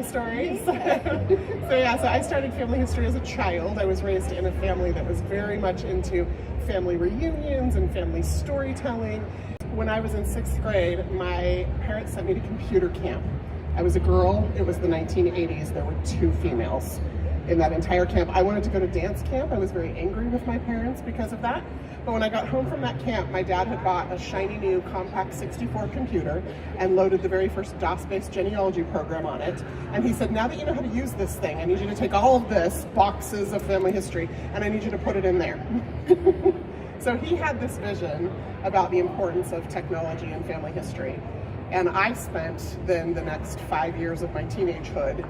stories. So I started family history as a child. I was raised in a family that was very much into family reunions and family storytelling. When I was in 6th grade, my parents sent me to computer camp. I was a girl. It was the 1980s. There were 2 females in that entire camp. I wanted to go to dance camp. I was very angry with my parents because of that. But when I got home from that camp, my dad had bought a shiny new compact 64 computer and loaded the very first DOS-based genealogy program on it. And he said, now that you know how to use this thing, I need you to take all of this, boxes of family history, and I need you to put it in there. So he had this vision about the importance of technology and family history. And I spent then the next 5 years of my teenagehood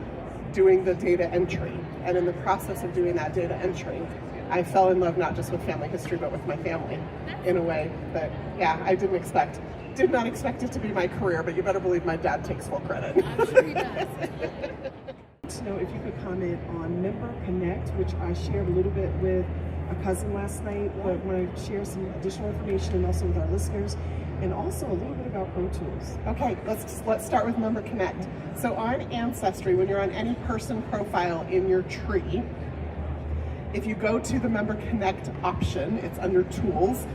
doing the data entry. And in the process of doing that data entry, I fell in love not just with family history, but with my family in a way that, yeah, I did not expect it to be my career, but you better believe my dad takes full credit. I'm sure he does. To know if you could comment on Member Connect, which I shared a little bit with a cousin last night, but want to share some additional information and also with our listeners, and also a little bit about ProTools. Okay, let's start with Member Connect. So on Ancestry, when you're on any person profile in your tree, if you go to the Member Connect option, it's under Tools,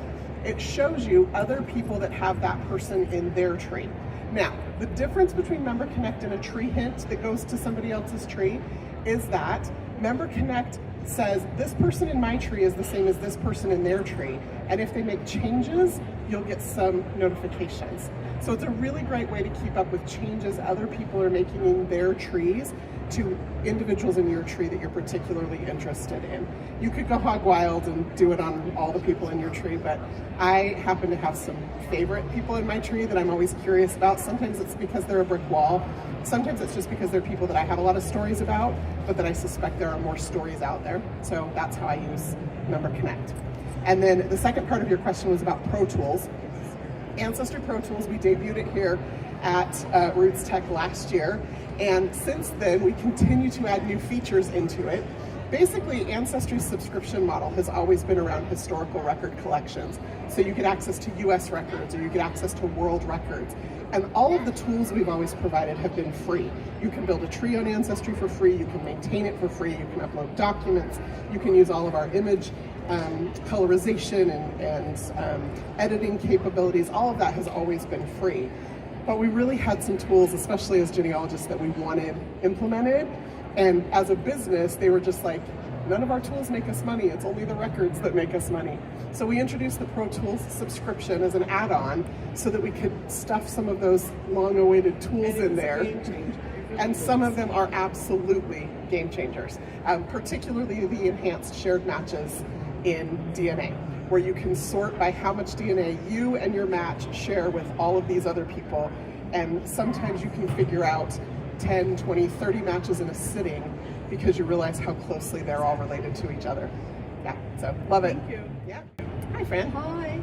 it shows you other people that have that person in their tree. Now, the difference between Member Connect and a tree hint that goes to somebody else's tree is that Member Connect says this person in my tree is the same as this person in their tree, and if they make changes, you'll get some notifications. So it's a really great way to keep up with changes other people are making in their trees to individuals in your tree that you're particularly interested in. You could go hog wild and do it on all the people in your tree, but I happen to have some favorite people in my tree that I'm always curious about. Sometimes it's because they're a brick wall. Sometimes it's just because they're people that I have a lot of stories about, but that I suspect there are more stories out there. So that's how I use Member Connect. And then the second part of your question was about ProTools. Ancestry ProTools, we debuted it here at Roots Tech last year. And since then, we continue to add new features into it. Basically, Ancestry's subscription model has always been around historical record collections. So you get access to US records, or you get access to world records. And all of the tools we've always provided have been free. You can build a tree on Ancestry for free, you can maintain it for free, you can upload documents, you can use all of our image colorization and editing capabilities. All of that has always been free. But we really had some tools, especially as genealogists, that we wanted implemented. And as a business, they were just like, none of our tools make us money. It's only the records that make us money. So we introduced the ProTools subscription as an add-on so that we could stuff some of those long-awaited tools in there. And some of them are absolutely game changers, particularly the enhanced shared matches in DNA, where you can sort by how much DNA you and your match share with all of these other people. And sometimes you can figure out 10, 20, 30 matches in a sitting because you realize how closely they're all related to each other. Yeah, so love it. Thank you. Yeah. Hi, Fran. Hi.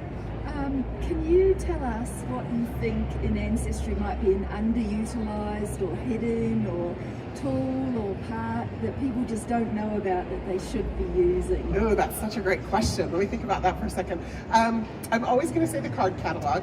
Can you tell us what you think in Ancestry might be an underutilized or hidden or tool or part that people just don't know about that they should be using? Oh, that's such a great question. Let me think about that for a second. I'm always going to say the card catalog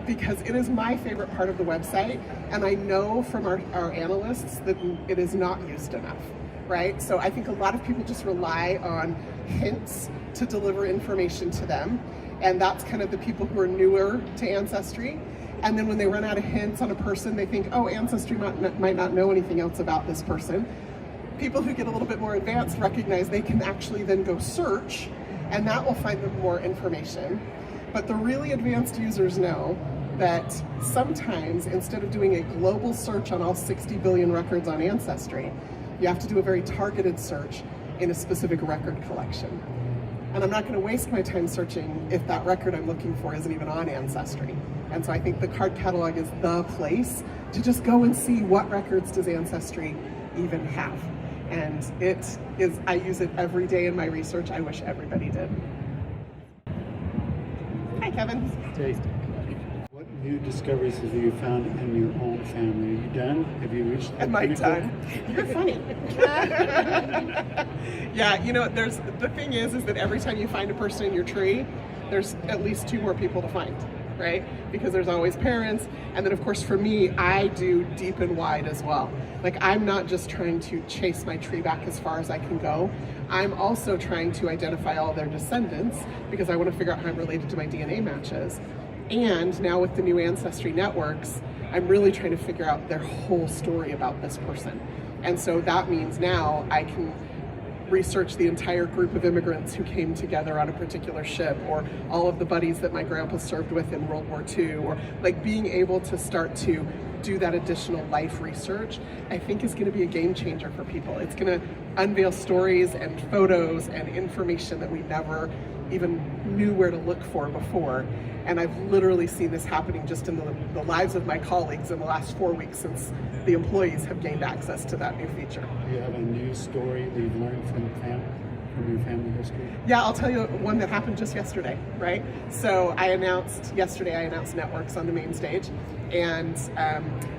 because it is my favorite part of the website, and I know from our analysts that it is not used enough, right? So I think a lot of people just rely on hints to deliver information to them, and that's kind of the people who are newer to Ancestry. And then when they run out of hints on a person, they think, oh, Ancestry might not know anything else about this person. People who get a little bit more advanced recognize they can actually then go search, and that will find them more information. But the really advanced users know that sometimes, instead of doing a global search on all 60 billion records on Ancestry, you have to do a very targeted search in a specific record collection. And I'm not going to waste my time searching if that record I'm looking for isn't even on Ancestry. And so I think the card catalog is the place to just go and see what records does Ancestry even have. And it is, I use it every day in my research. I wish everybody did. Hi, Kevin. Tasty. What new discoveries have you found in your own family? Are you done? Have you reached that Am I pinnacle? done? You're funny. Yeah, you know, the thing is that every time you find a person in your tree, there's at least 2 more people to find, right? Because there's always parents. And then of course for me, I do deep and wide as well. Like I'm not just trying to chase my tree back as far as I can go. I'm also trying to identify all their descendants because I want to figure out how I'm related to my DNA matches. And now with the new Ancestry networks, I'm really trying to figure out their whole story about this person. And so that means now I can research the entire group of immigrants who came together on a particular ship, or all of the buddies that my grandpa served with in World War II, or like being able to start to do that additional life research, I think is going to be a game changer for people. It's going to unveil stories and photos and information that we never even knew where to look for before. And I've literally seen this happening just in the lives of my colleagues in the last 4 weeks since the employees have gained access to that new feature. Do you have a news story that you've learned from your family history? Yeah, I'll tell you one that happened just yesterday, right? So yesterday I announced networks on the main stage, and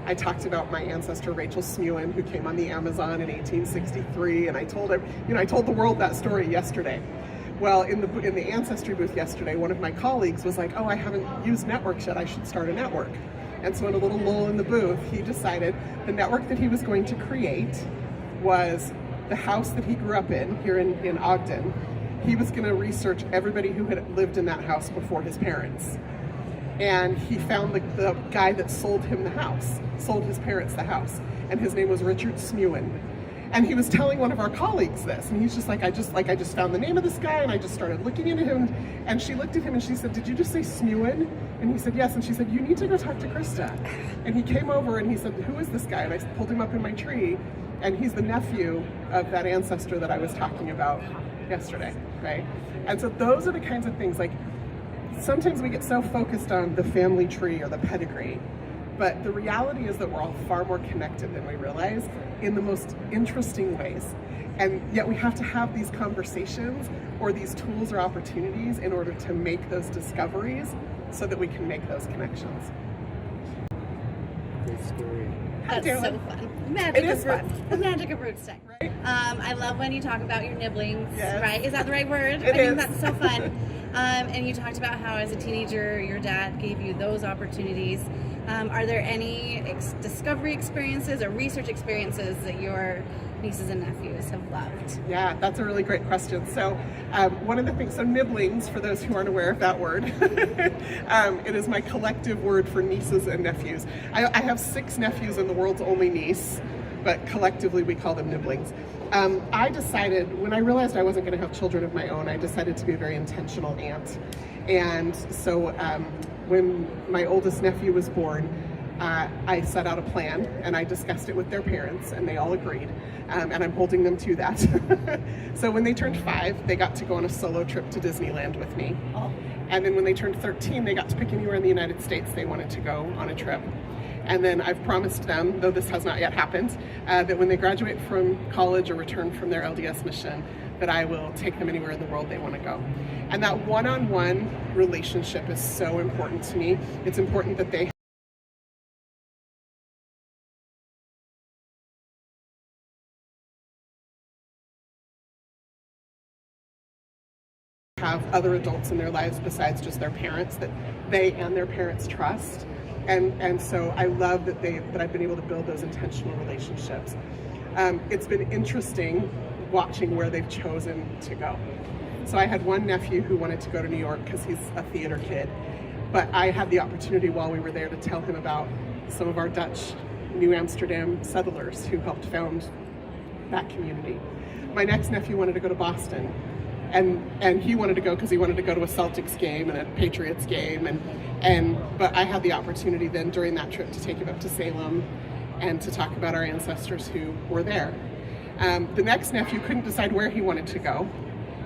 I talked about my ancestor Rachel Smewin, who came on the Amazon in 1863, and I told the world that story yesterday. Well, in the Ancestry booth yesterday, one of my colleagues was like, "Oh, I haven't used networks yet, I should start a network." And so in a little lull in the booth, he decided the network that he was going to create was the house that he grew up in here in Ogden. He was going to research everybody who had lived in that house before his parents. And he found the guy that sold his parents the house. And his name was Richard Smewin. And he was telling one of our colleagues this, and he's just like, I just found the name of this guy, and I just started looking into him. And she looked at him and she said, "Did you just say Smewin?" And he said, "Yes." And she said, "You need to go talk to Crista." And he came over and he said, "Who is this guy?" And I pulled him up in my tree, and he's the nephew of that ancestor that I was talking about yesterday, right? And so those are the kinds of things, like sometimes we get so focused on the family tree or the pedigree, but the reality is that we're all far more connected than we realize in the most interesting ways. And yet we have to have these conversations or these tools or opportunities in order to make those discoveries so that we can make those connections. Great story. That's so fun. It is fun. The magic of root stack. Right? I love when you talk about your nibblings, Yes. right? Is that the right word? It I is. think that's so fun. And you talked about how as a teenager, your dad gave you those opportunities. Are there any discovery experiences or research experiences that your nieces and nephews have loved? Yeah, that's a really great question. So one of the things, so nibblings, for those who aren't aware of that word, it is my collective word for nieces and nephews. I have 6 nephews and the world's only niece, but collectively we call them nibblings. I decided, when I realized I wasn't going to have children of my own, I decided to be a very intentional aunt. And so when my oldest nephew was born, I set out a plan and I discussed it with their parents, and they all agreed, and I'm holding them to that. So when they turned 5, they got to go on a solo trip to Disneyland with me. And then when they turned 13, they got to pick anywhere in the United States they wanted to go on a trip. And then I've promised them, though this has not yet happened, that when they graduate from college or return from their LDS mission, that I will take them anywhere in the world they want to go. And that one-on-one relationship is so important to me. It's important that they have other adults in their lives besides just their parents that they and their parents trust. And so I love that I've been able to build those intentional relationships. It's been interesting watching where they've chosen to go. So I had one nephew who wanted to go to New York because he's a theater kid, but I had the opportunity while we were there to tell him about some of our Dutch New Amsterdam settlers who helped found that community. My next nephew wanted to go to Boston, and he wanted to go because he wanted to go to a Celtics game and a Patriots game, but I had the opportunity then during that trip to take him up to Salem and to talk about our ancestors who were there. The next nephew couldn't decide where he wanted to go,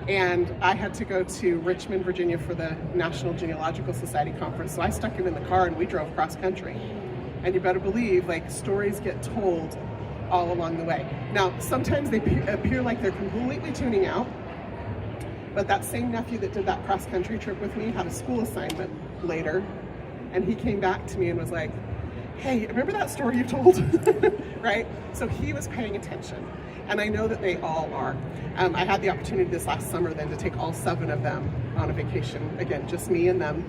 and I had to go to Richmond, Virginia for the National Genealogical Society conference, so I stuck him in the car and we drove cross country. And you better believe, like, stories get told all along the way. Now, sometimes they appear like they're completely tuning out, but that same nephew that did that cross country trip with me had a school assignment later, and he came back to me and was like, "Hey, remember that story you told?" Right? So he was paying attention, and I know that they all are. I had the opportunity this last summer then to take all 7 of them on a vacation, again, just me and them,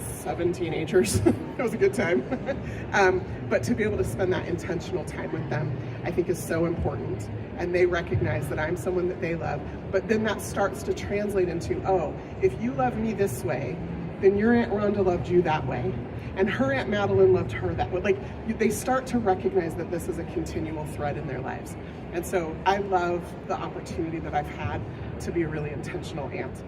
7 teenagers. It was a good time. But to be able to spend that intentional time with them, I think is so important. And they recognize that I'm someone that they love. But then that starts to translate into, oh, if you love me this way, then your Aunt Rhonda loved you that way. And her Aunt Madeline loved her that way. Like, they start to recognize that this is a continual thread in their lives. And so I love the opportunity that I've had to be a really intentional aunt.